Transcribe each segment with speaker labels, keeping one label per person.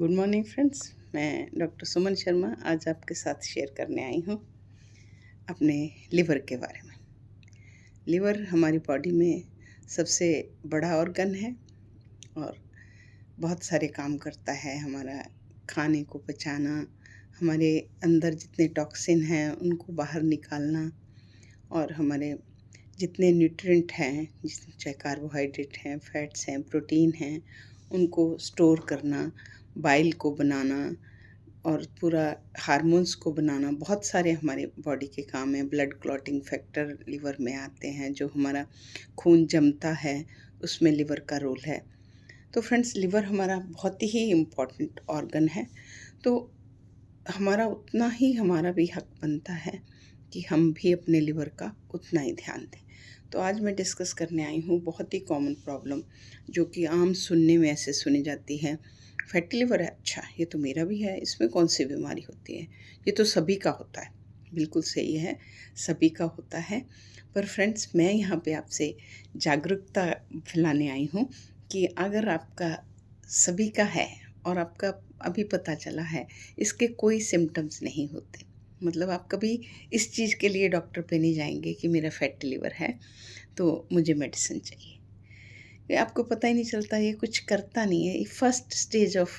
Speaker 1: Good morning friends. मैं doctor Suman Sharma आज आपके साथ शेयर करने आई हूँ अपने लिवर के बारे में। लिवर हमारी बॉडी में सबसे बड़ा ऑर्गन है और बहुत सारे काम करता है। हमारा खाने को पचाना, हमारे अंदर जितने टॉक्सिन हैं उनको बाहर निकालना और हमारे जितने न्यूट्रिएंट हैं, चाहे कार्बोहाइड्रेट हैं, फैट्स हैं, प्रोटीन हैं, उनको स्टोर करना, बाइल को बनाना और पूरा हार्मोन्स को बनाना, बहुत सारे हमारे बॉडी के काम हैं। ब्लड क्लॉटिंग फैक्टर लिवर में आते हैं, जो हमारा खून जमता है उसमें लिवर का रोल है। तो फ्रेंड्स, लिवर हमारा बहुत ही इम्पॉर्टेंट ऑर्गन है। तो हमारा भी हक बनता है कि हम भी अपने लिवर का उतना ही ध्यान दें। तो आज मैं डिस्कस करने आई हूँ बहुत ही कॉमन प्रॉब्लम, जो कि आम सुनने में ऐसे सुनी जाती है। फैटी लिवर है, अच्छा ये तो मेरा भी है, इसमें कौन सी बीमारी होती है, ये तो सभी का होता है। बिल्कुल सही है, सभी का होता है। पर फ्रेंड्स, मैं यहाँ पे आपसे जागरूकता फैलाने आई हूँ कि अगर आपका सभी का है और आपका अभी पता चला है, इसके कोई सिम्टम्स नहीं होते, मतलब आप कभी इस चीज़ के लिए डॉक्टर पे नहीं जाएंगे कि मेरा फैटी लिवर है तो मुझे मेडिसिन चाहिए। ये आपको पता ही नहीं चलता, ये कुछ करता नहीं है। ये फर्स्ट स्टेज ऑफ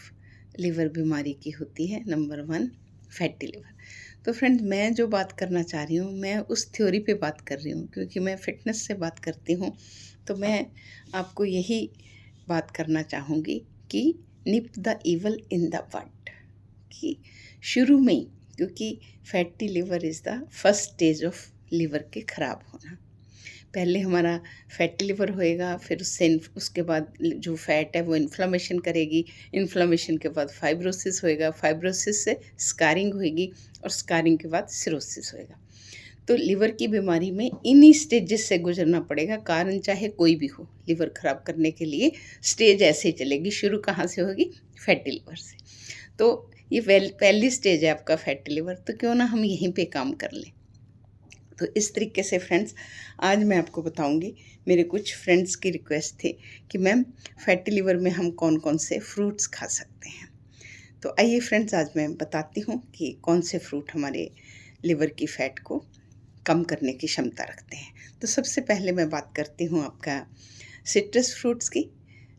Speaker 1: लिवर बीमारी की होती है, नंबर 1 फैटी लिवर। तो फ्रेंड, मैं जो बात करना चाह रही हूँ, मैं उस थ्योरी पे बात कर रही हूँ, क्योंकि मैं फिटनेस से बात करती हूँ। तो मैं आपको यही बात करना चाहूँगी कि nip the evil in the bud, कि शुरू में ही, क्योंकि fatty liver is the first stage of liver के ख़राब होना। पहले हमारा फैटी लिवर होएगा, फिर उसके बाद जो फैट है वो इन्फ्लामेशन करेगी, इन्फ्लामेशन के बाद फाइब्रोसिस होएगा, फाइब्रोसिस से स्कारिंग होएगी और स्कारिंग के बाद सिरोसिस होएगा। तो लिवर की बीमारी में इन्हीं स्टेजेस से गुजरना पड़ेगा, कारण चाहे कोई भी हो। लिवर ख़राब करने के लिए स्टेज ऐसे ही चलेगी। शुरू कहाँ से होगी? फैटी लिवर से। तो ये पहली स्टेज है आपका फैटी लिवर, तो क्यों ना हम यहीं पे काम कर लें। तो इस तरीके से फ्रेंड्स, आज मैं आपको बताऊंगी, मेरे कुछ फ्रेंड्स की रिक्वेस्ट थी कि मैम फैटी लिवर में हम कौन कौन से फ्रूट्स खा सकते हैं। तो आइए फ्रेंड्स, आज मैं बताती हूँ कि कौन से फ्रूट हमारे लिवर की फ़ैट को कम करने की क्षमता रखते हैं। तो सबसे पहले मैं बात करती हूँ आपका सिट्रस फ्रूट्स की।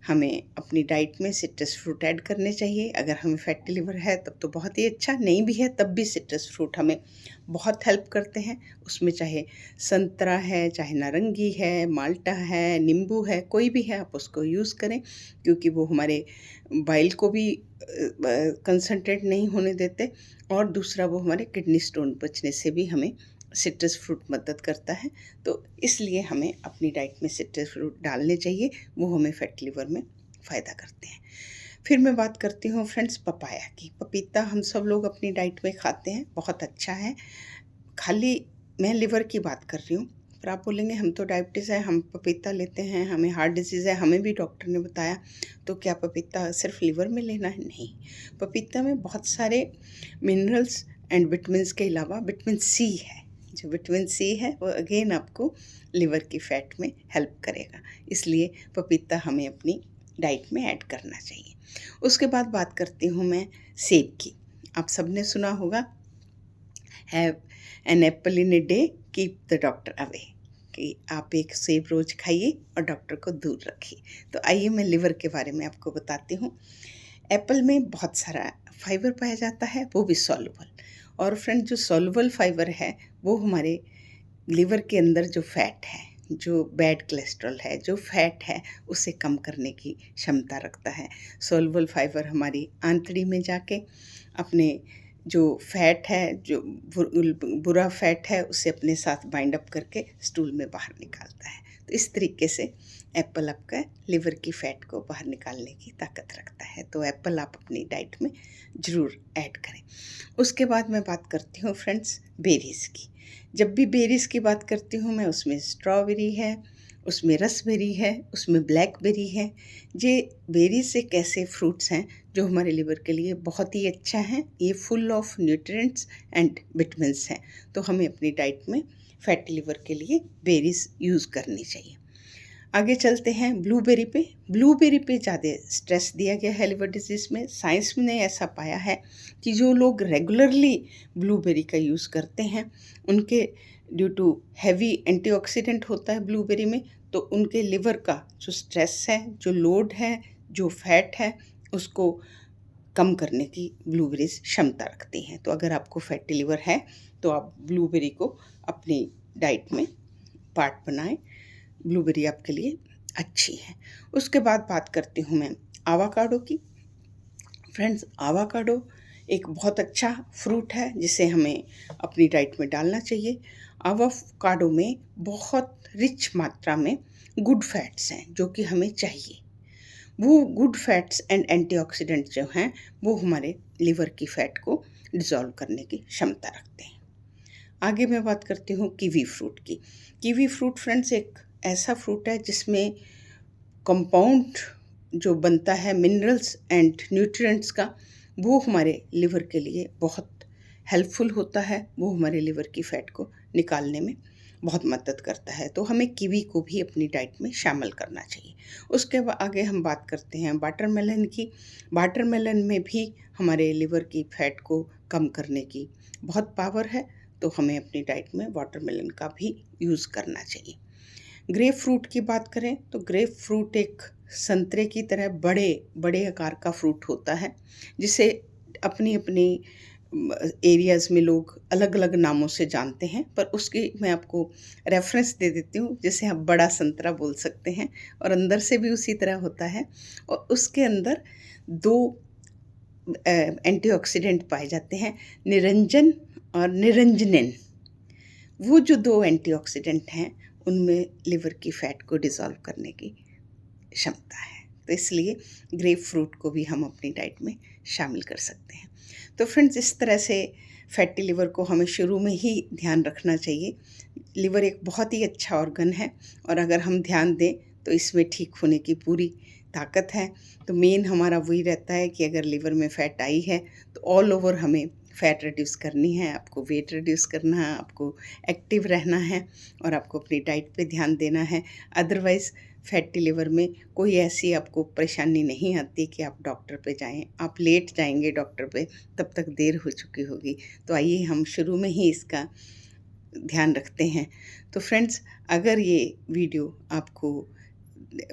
Speaker 1: हमें अपनी डाइट में सिट्रस फ्रूट ऐड करने चाहिए। अगर हमें फैटी लिवर है तब तो बहुत ही अच्छा, नहीं भी है तब भी सिट्रस फ्रूट हमें बहुत हेल्प करते हैं। उसमें चाहे संतरा है, चाहे नारंगी है, माल्टा है, नींबू है, कोई भी है, आप उसको यूज़ करें, क्योंकि वो हमारे बाइल को भी कंसंट्रेट नहीं होने देते, और दूसरा वो हमारे किडनी स्टोन बचने से भी हमें सिट्रस फ्रूट मदद करता है। तो इसलिए हमें अपनी डाइट में सिट्रस फ्रूट डालने चाहिए, वो हमें फैटी लिवर में फ़ायदा करते हैं। फिर मैं बात करती हूँ फ्रेंड्स पपाया की। पपीता हम सब लोग अपनी डाइट में खाते हैं, बहुत अच्छा है। खाली मैं लिवर की बात कर रही हूँ, पर आप बोलेंगे हम तो डायबिटीज़ है, हम पपीता लेते हैं, हमें हार्ट डिजीज़ है, हमें भी डॉक्टर ने बताया, तो क्या पपीता सिर्फ लिवर में लेना है? नहीं, पपीता में बहुत सारे मिनरल्स एंड विटामिन्स के अलावा विटामिन सी है। जो विटामिन सी है वो अगेन आपको लिवर की फैट में हेल्प करेगा, इसलिए पपीता हमें अपनी डाइट में ऐड करना चाहिए। उसके बाद बात करती हूँ मैं सेब की। आप सबने सुना होगा, have an apple in a day keep the doctor away, कि आप एक सेब रोज़ खाइए और डॉक्टर को दूर रखिए। तो आइए मैं लिवर के बारे में आपको बताती हूँ। एप्पल में बहुत सारा फाइबर पाया जाता है, वो भी सॉल्युबल। और फ्रेंड, जो सॉल्युबल फाइबर है वो हमारे लिवर के अंदर जो फैट है, जो बैड कोलेस्ट्रॉल है, जो फैट है, उसे कम करने की क्षमता रखता है। सॉल्युबल फाइबर हमारी आंतड़ी में जाके अपने जो फैट है, जो बुरा फैट है, उसे अपने साथ बाइंड अप करके स्टूल में बाहर निकालता है। तो इस तरीके से एप्पल आपका लिवर की फ़ैट को बाहर निकालने की ताकत रखता है। तो एप्पल आप अपनी डाइट में ज़रूर ऐड करें। उसके बाद मैं बात करती हूँ फ्रेंड्स बेरीज़ की। जब भी बेरीज़ की बात करती हूँ मैं, उसमें स्ट्रॉबेरी है, उसमें रसबेरी है, उसमें ब्लैकबेरी है। ये बेरीज़ एक ऐसे फ्रूट्स हैं जो हमारे लिवर के लिए बहुत ही अच्छा है। ये full of nutrients and vitamins हैं। तो हमें अपनी डाइट में फैटी लिवर के लिए बेरीज़ यूज़ करनी चाहिए। आगे चलते हैं ब्लूबेरी पे। ब्लूबेरी पे ज़्यादा स्ट्रेस दिया गया है लिवर डिजीज़ में। साइंस ने ऐसा पाया है कि जो लोग रेगुलरली ब्लूबेरी का यूज़ करते हैं उनके ड्यू टू हैवी एंटीऑक्सीडेंट होता है ब्लूबेरी में, तो उनके लिवर का जो स्ट्रेस है, जो लोड है, जो फैट है, उसको कम करने की ब्लूबेरीज क्षमता रखती हैं। तो अगर आपको फैटी लिवर है तो आप ब्लूबेरी को अपनी डाइट में पार्ट बनाएं। ब्लूबेरी आपके लिए अच्छी है। उसके बाद बात करती हूँ मैं आवाकाडो की। फ्रेंड्स, आवाकाडो एक बहुत अच्छा फ्रूट है जिसे हमें अपनी डाइट में डालना चाहिए। आवाकाडो में बहुत रिच मात्रा में गुड फैट्स हैं जो कि हमें चाहिए। वो गुड फैट्स एंड एंटीऑक्सीडेंट जो हैं वो हमारे लिवर की फैट को डिसॉल्व करने की क्षमता रखते हैं। आगे मैं बात करती हूँ कीवी फ्रूट की। कीवी फ्रूट फ्रेंड्स एक ऐसा फ्रूट है जिसमें कंपाउंड जो बनता है मिनरल्स एंड न्यूट्रिएंट्स का, वो हमारे लिवर के लिए बहुत हेल्पफुल होता है। वो हमारे लिवर की फ़ैट को निकालने में बहुत मदद करता है। तो हमें कीवी को भी अपनी डाइट में शामिल करना चाहिए। उसके आगे हम बात करते हैं वाटरमेलन की। वाटरमेलन में भी हमारे लिवर की फ़ैट को कम करने की बहुत पावर है, तो हमें अपनी डाइट में वाटरमेलन का भी यूज़ करना चाहिए। ग्रेप फ्रूट की बात करें तो ग्रेप फ्रूट एक संतरे की तरह बड़े बड़े आकार का फ्रूट होता है, जिसे अपनी अपनी एरियाज़ में लोग अलग अलग नामों से जानते हैं, पर उसकी मैं आपको रेफरेंस दे देती हूँ। जैसे आप बड़ा संतरा बोल सकते हैं, और अंदर से भी उसी तरह होता है, और उसके अंदर दो एंटीऑक्सीडेंट पाए जाते हैं, निरंजन और निरंजनिन। वो जो दो एंटीऑक्सीडेंट हैं उनमें लिवर की फ़ैट को डिसॉल्व करने की क्षमता है। तो इसलिए ग्रेप फ्रूट को भी हम अपनी डाइट में शामिल कर सकते हैं। तो फ्रेंड्स, इस तरह से फैटी लिवर को हमें शुरू में ही ध्यान रखना चाहिए। लिवर एक बहुत ही अच्छा ऑर्गन है, और अगर हम ध्यान दें तो इसमें ठीक होने की पूरी ताकत है। तो मेन हमारा वही रहता है कि अगर लिवर में फ़ैट आई है तो ऑल ओवर हमें फ़ैट रिड्यूस करनी है, आपको वेट रिड्यूस करना है, आपको एक्टिव रहना है, और आपको अपनी डाइट पे ध्यान देना है। अदरवाइज़ फैटी लिवर में कोई ऐसी आपको परेशानी नहीं आती कि आप डॉक्टर पे जाएं। आप लेट जाएंगे डॉक्टर पे, तब तक देर हो चुकी होगी। तो आइए हम शुरू में ही इसका ध्यान रखते हैं। तो फ्रेंड्स, अगर ये वीडियो आपको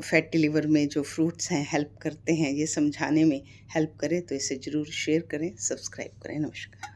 Speaker 1: फैटी लिवर में जो फ्रूट्स हैं हेल्प करते हैं, ये समझाने में हेल्प करे, तो इसे ज़रूर शेयर करें, सब्सक्राइब करें। नमस्कार।